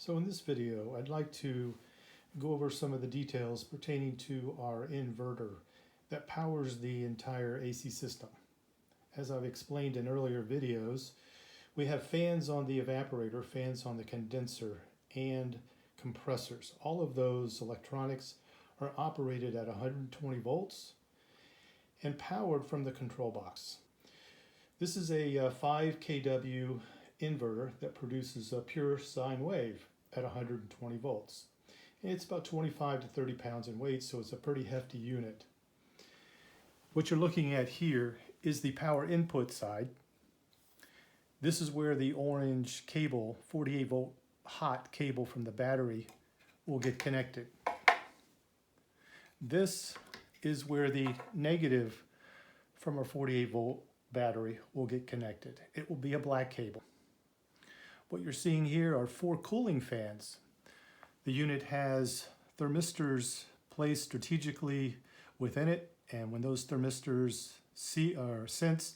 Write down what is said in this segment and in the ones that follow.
So in this video, I'd like to go over some of the details pertaining to our inverter that powers the entire AC system. As I've explained in earlier videos, we have fans on the evaporator, fans on the condenser, and compressors. All of those electronics are operated at 120 volts and powered from the control box. This is a 5 kW inverter that produces a pure sine wave at 120 volts. And it's about 25 to 30 pounds in weight, so it's a pretty hefty unit. What you're looking at here is the power input side. This is where the orange cable, 48 volt hot cable from the battery, will get connected. This is where the negative from our 48 volt battery will get connected. It will be a black cable. What you're seeing here are 4 cooling fans. The unit has thermistors placed strategically within it, and when those thermistors sense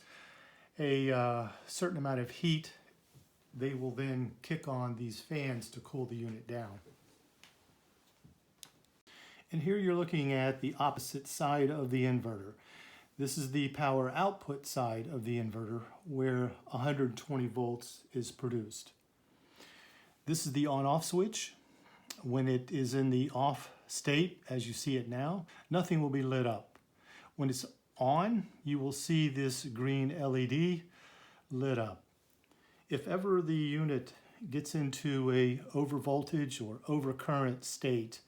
a certain amount of heat, they will then kick on these fans to cool the unit down. And here you're looking at the opposite side of the inverter. This is the power output side of the inverter where 120 volts is produced. This is the on-off switch. When it is in the off state, as you see it now, nothing will be lit up. When it's on, you will see this green LED lit up. If ever the unit gets into a overvoltage or overcurrent state,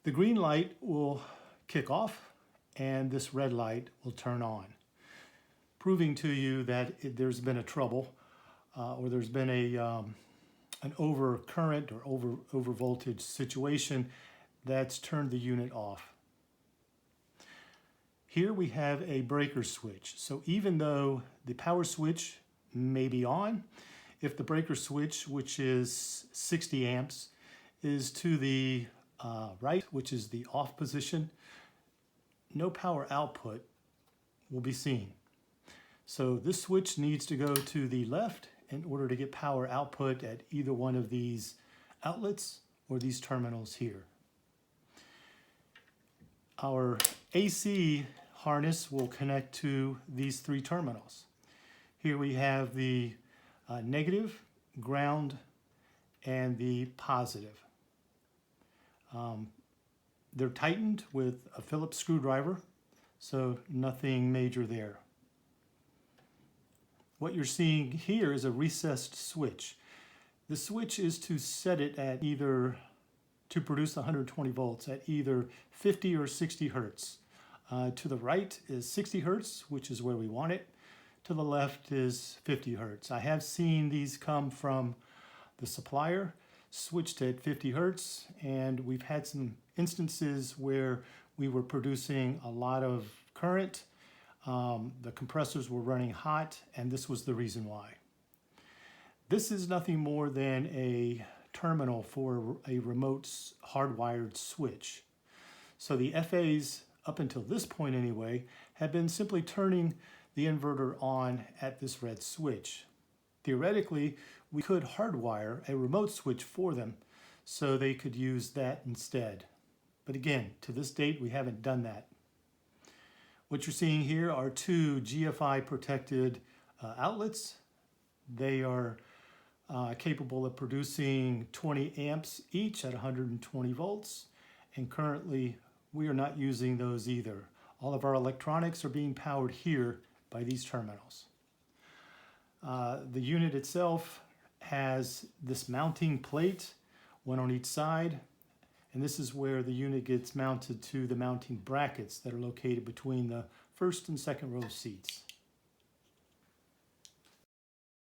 the green light will kick off and this red light will turn on, proving to you that there's been a trouble or there's been an overcurrent or overvoltage situation that's turned the unit off. Here we have a breaker switch. So even though the power switch may be on, if the breaker switch, which is 60 amps, is to the right, which is the off position, no power output will be seen. So this switch needs to go to the left in order to get power output at either one of these outlets or these terminals here. Our AC harness will connect to these 3 terminals. Here we have the negative, ground, and the positive. They're tightened with a Phillips screwdriver, so nothing major there. What you're seeing here is a recessed switch. The switch is to set it at either, to produce 120 volts at either 50 or 60 hertz. To the right is 60 hertz, which is where we want it. To the left is 50 hertz. I have seen these come from the supplier, switched at 50 hertz, and we've had some instances where we were producing a lot of current. The compressors were running hot, and this was the reason why. This is nothing more than a terminal for a remote hardwired switch. So the FAs, up until this point anyway, have been simply turning the inverter on at this red switch. Theoretically, we could hardwire a remote switch for them so they could use that instead. But again, to this date, we haven't done that. What you're seeing here are 2 GFI protected outlets. They are capable of producing 20 amps each at 120 volts. And currently, we are not using those either. All of our electronics are being powered here by these terminals. The unit itself has this mounting plate, one on each side. And this is where the unit gets mounted to the mounting brackets that are located between the first and second row seats.